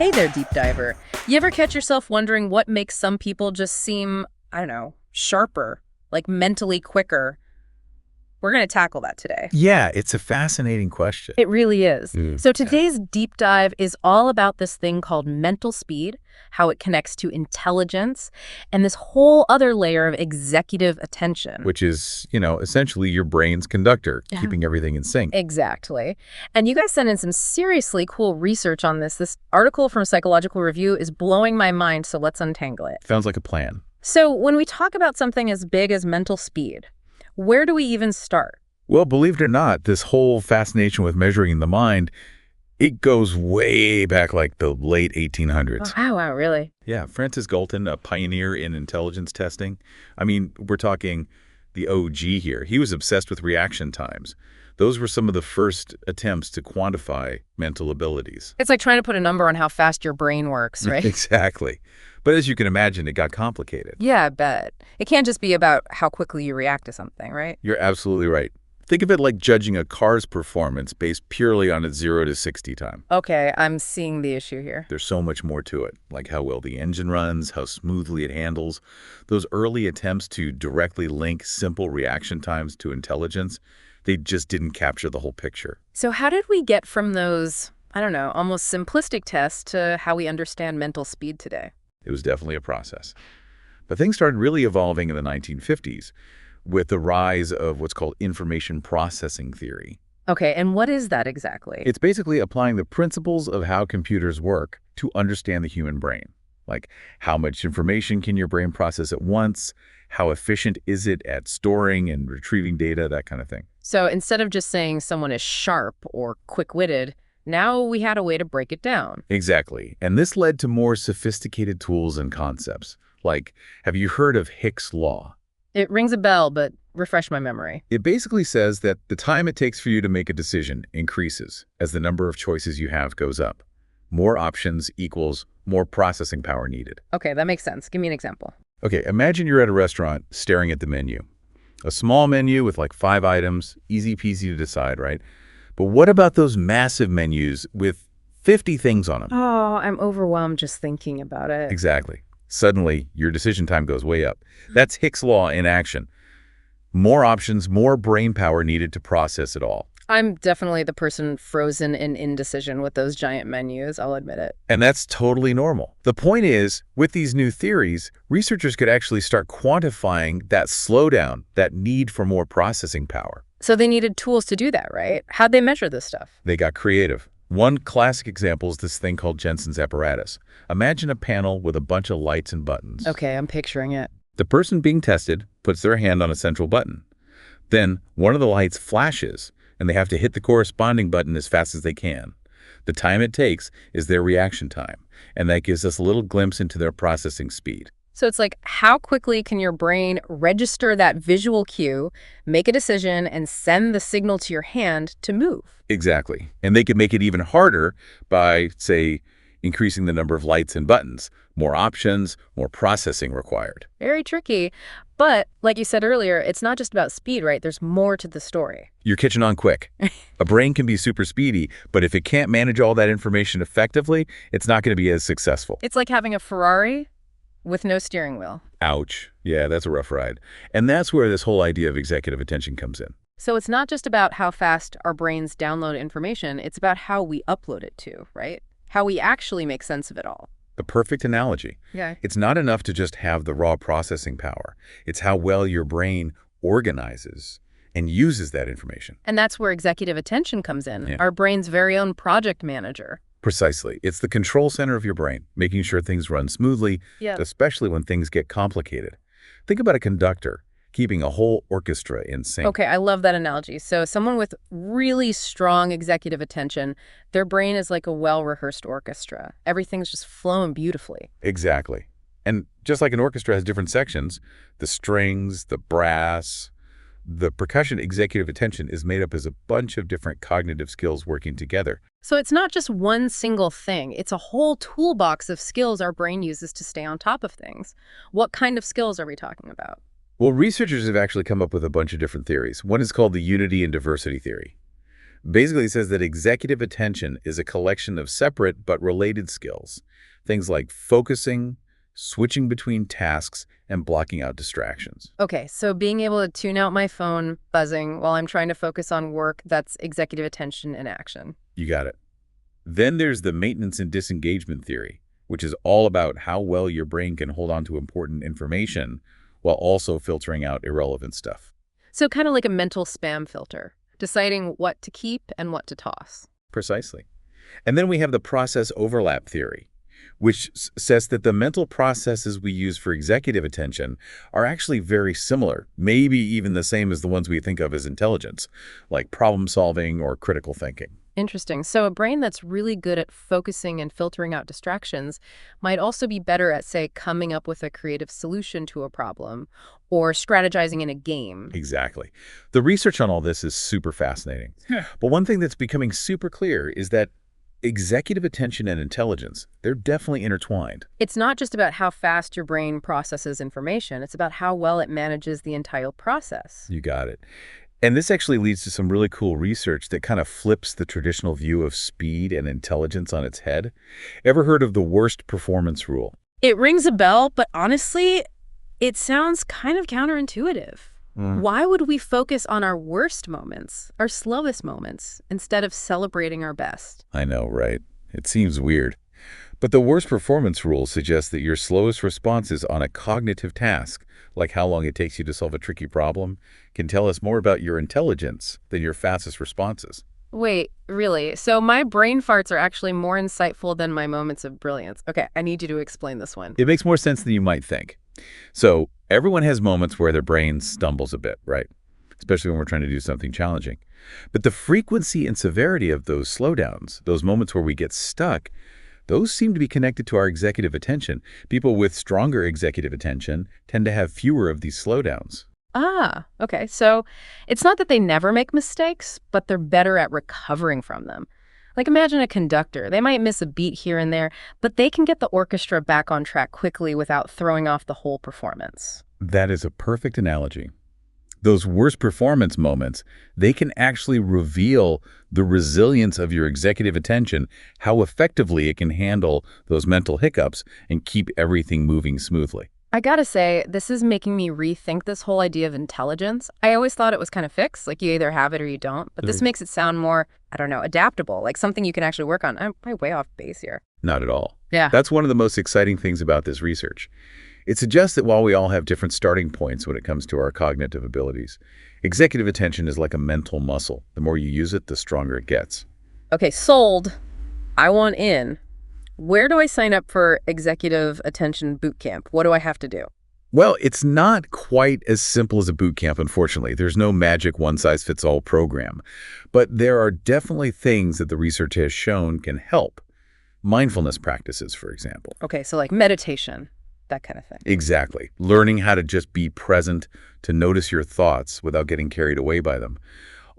Hey there, deep diver. You ever catch yourself wondering what makes some people just seem, I don't know, sharper, like mentally quicker? We're going to tackle that today. Yeah, it's a fascinating question. It really is. So Yeah. today's deep dive is all about this thing called mental speed, how it connects to intelligence, and this whole other layer of executive attention. Which is, essentially your brain's conductor, Yeah. keeping everything in sync. Exactly. And you guys sent in some seriously cool research on this. This article from Psychological Review is blowing my mind, so let's untangle it. Sounds like a plan. So when we talk about something as big as mental speed, where do we even start? Well, believe it or not, this whole fascination with measuring the mind, it goes way back like the late 1800s. Oh, wow, really? Yeah, Francis Galton, a pioneer in intelligence testing. I mean, we're talking the OG here. He was obsessed with reaction times. Those were some of the first attempts to quantify mental abilities. It's like trying to put a number on how fast your brain works, right? Exactly. But as you can imagine, it got complicated. Yeah, I bet. It can't just be about how quickly you react to something, right? You're absolutely right. Think of it like judging a car's performance based purely on its 0 to 60 time. Okay, I'm seeing the issue here. There's so much more to it, like how well the engine runs, how smoothly it handles. Those early attempts to directly link simple reaction times to intelligence, they just didn't capture the whole picture. So how did we get from those, I don't know, almost simplistic tests to how we understand mental speed today? It was definitely a process. But things started really evolving in the 1950s with the rise of what's called information processing theory. Okay, and what is that exactly? It's basically applying the principles of how computers work to understand the human brain. Like, how much information can your brain process at once? How efficient is it at storing and retrieving data, that kind of thing. So instead of just saying someone is sharp or quick-witted, now we had a way to break it down. Exactly. And this led to more sophisticated tools and concepts. Like, have you heard of Hicks' law? It rings a bell, but refresh my memory. It basically says that the time it takes for you to make a decision increases as the number of choices you have goes up. More options equals more processing power needed. Okay, that makes sense. Give me an example. Okay, imagine you're at a restaurant staring at the menu. A small menu with like 5 items, easy peasy to decide, right? But what about those massive menus with 50 things on them? Oh, I'm overwhelmed just thinking about it. Exactly. Suddenly, your decision time goes way up. That's Hicks' law in action. More options, more brain power needed to process it all. I'm definitely the person frozen in indecision with those giant menus, I'll admit it. And that's totally normal. The point is, with these new theories, researchers could actually start quantifying that slowdown, that need for more processing power. So they needed tools to do that, right? How'd they measure this stuff? They got creative. One classic example is this thing called Jensen's apparatus. Imagine a panel with a bunch of lights and buttons. Okay, I'm picturing it. The person being tested puts their hand on a central button. Then one of the lights flashes, and they have to hit the corresponding button as fast as they can. The time it takes is their reaction time, and that gives us a little glimpse into their processing speed. So it's like, how quickly can your brain register that visual cue, make a decision, and send the signal to your hand to move? Exactly. And they could make it even harder by, say, increasing the number of lights and buttons. More options, more processing required. Very tricky. But like you said earlier, it's not just about speed, right? There's more to the story. You're catching on quick. A brain can be super speedy, but if it can't manage all that information effectively, it's not going to be as successful. It's like having a Ferrari with no steering wheel. Ouch. Yeah, that's a rough ride. And that's where this whole idea of executive attention comes in. So it's not just about how fast our brains download information, it's about how we upload it to, right? How we actually make sense of it all. The perfect analogy. Yeah. It's not enough to just have the raw processing power. It's how well your brain organizes and uses that information. And that's where executive attention comes in, Yeah. our brain's very own project manager. Precisely. It's the control center of your brain, making sure things run smoothly, Yeah. especially when things get complicated. Think about a conductor keeping a whole orchestra in sync. Okay, I love that analogy. So someone with really strong executive attention, their brain is like a well-rehearsed orchestra. Everything's just flowing beautifully. Exactly. And just like an orchestra has different sections, the strings, the brass, the percussion, executive attention is made up as a bunch of different cognitive skills working together. So it's not just one single thing. It's a whole toolbox of skills our brain uses to stay on top of things. What kind of skills are we talking about? Well, researchers have actually come up with a bunch of different theories. One is called the unity and diversity theory. Basically, it says that executive attention is a collection of separate but related skills. Things like focusing, switching between tasks, and blocking out distractions. Okay, so being able to tune out my phone buzzing while I'm trying to focus on work, that's executive attention in action. You got it. Then there's the maintenance and disengagement theory, which is all about how well your brain can hold on to important information while also filtering out irrelevant stuff. So kind of like a mental spam filter, deciding what to keep and what to toss. Precisely. And then we have the process overlap theory, which says that the mental processes we use for executive attention are actually very similar, maybe even the same as the ones we think of as intelligence, like problem solving or critical thinking. Interesting. So a brain that's really good at focusing and filtering out distractions might also be better at, say, coming up with a creative solution to a problem or strategizing in a game. Exactly. The research on all this is super fascinating. But one thing that's becoming super clear is that executive attention and intelligence, they're definitely intertwined. It's not just about how fast your brain processes information. It's about how well it manages the entire process. You got it. And this actually leads to some really cool research that kind of flips the traditional view of speed and intelligence on its head. Ever heard of the worst performance rule? It rings a bell, but honestly, it sounds kind of counterintuitive. Why would we focus on our worst moments, our slowest moments, instead of celebrating our best? I know, right? It seems weird. But the worst performance rule suggests that your slowest responses on a cognitive task, like how long it takes you to solve a tricky problem, can tell us more about your intelligence than your fastest responses. Wait, really? So my brain farts are actually more insightful than my moments of brilliance. Okay, I need you to explain this one. It makes more sense than you might think. So everyone has moments where their brain stumbles a bit, right? Especially when we're trying to do something challenging. But the frequency and severity of those slowdowns, those moments where we get stuck, those seem to be connected to our executive attention. People with stronger executive attention tend to have fewer of these slowdowns. Ah, okay. So it's not that they never make mistakes, but they're better at recovering from them. Like imagine a conductor. They might miss a beat here and there, but they can get the orchestra back on track quickly without throwing off the whole performance. That is a perfect analogy. Those worst performance moments, they can actually reveal the resilience of your executive attention, how effectively it can handle those mental hiccups and keep everything moving smoothly. I gotta say, this is making me rethink this whole idea of intelligence. I always thought it was kind of fixed, like you either have it or you don't, but this makes it sound more, I don't know, adaptable, like something you can actually work on. I'm probably way off base here. Not at all. Yeah. That's one of the most exciting things about this research. It suggests that while we all have different starting points when it comes to our cognitive abilities, executive attention is like a mental muscle. The more you use it, the stronger it gets. Okay, sold. I want in. Where do I sign up for Executive Attention Boot Camp? What do I have to do? Well, it's not quite as simple as a boot camp, unfortunately. There's no magic one-size-fits-all program. But there are definitely things that the research has shown can help. Mindfulness practices, for example. Okay, so like meditation, that kind of thing. Exactly. Learning how to just be present, to notice your thoughts without getting carried away by them.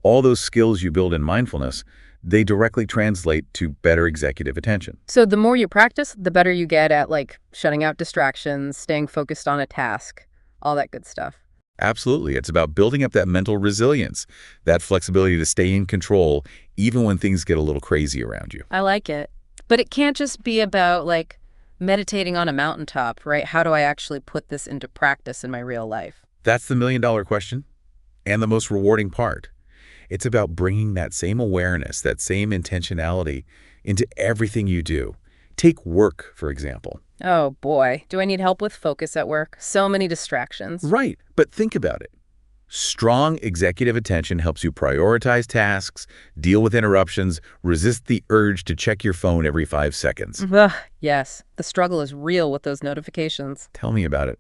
All those skills you build in mindfulness, they directly translate to better executive attention. So the more you practice, the better you get at like shutting out distractions, staying focused on a task, all that good stuff. Absolutely. It's about building up that mental resilience, that flexibility to stay in control, even when things get a little crazy around you. I like it. But it can't just be about like meditating on a mountaintop, right? How do I actually put this into practice in my real life? That's the million-dollar question and the most rewarding part. It's about bringing that same awareness, that same intentionality into everything you do. Take work, for example. Oh boy, do I need help with focus at work? So many distractions. Right, but think about it. Strong executive attention helps you prioritize tasks, deal with interruptions, resist the urge to check your phone every 5 seconds. Ugh, yes, the struggle is real with those notifications. Tell me about it.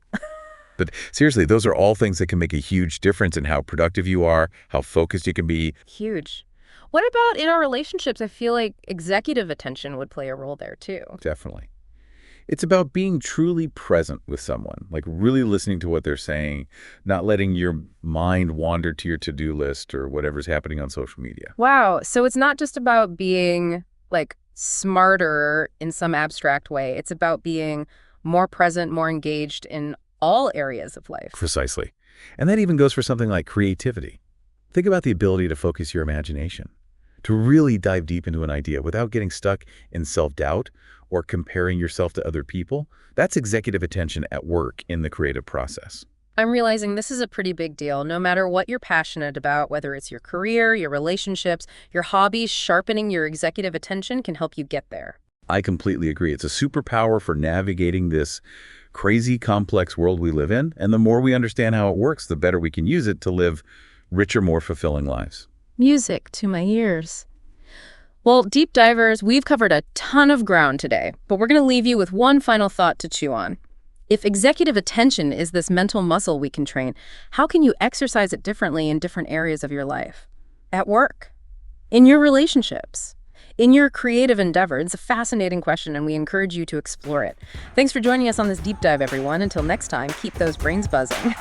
But seriously, those are all things that can make a huge difference in how productive you are, how focused you can be. Huge. What about in our relationships? I feel like executive attention would play a role there too. Definitely. It's about being truly present with someone, like really listening to what they're saying, not letting your mind wander to your to-do list or whatever's happening on social media. Wow. So it's not just about being like smarter in some abstract way. It's about being more present, more engaged in all areas of life. Precisely. And that even goes for something like creativity. Think about the ability to focus your imagination, to really dive deep into an idea without getting stuck in self-doubt or comparing yourself to other people. That's executive attention at work in the creative process. I'm realizing this is a pretty big deal. No matter what you're passionate about, whether it's your career, your relationships, your hobbies, sharpening your executive attention can help you get there. I completely agree. It's a superpower for navigating this crazy, complex world we live in, and the more we understand how it works, the better we can use it to live richer, more fulfilling lives. Music to my ears. Well, deep divers, we've covered a ton of ground today, but we're going to leave you with one final thought to chew on. If executive attention is this mental muscle we can train, how can you exercise it differently in different areas of your life? At work, in your relationships, in your creative endeavor? It's a fascinating question, and we encourage you to explore it. Thanks for joining us on this deep dive, everyone. Until next time, keep those brains buzzing.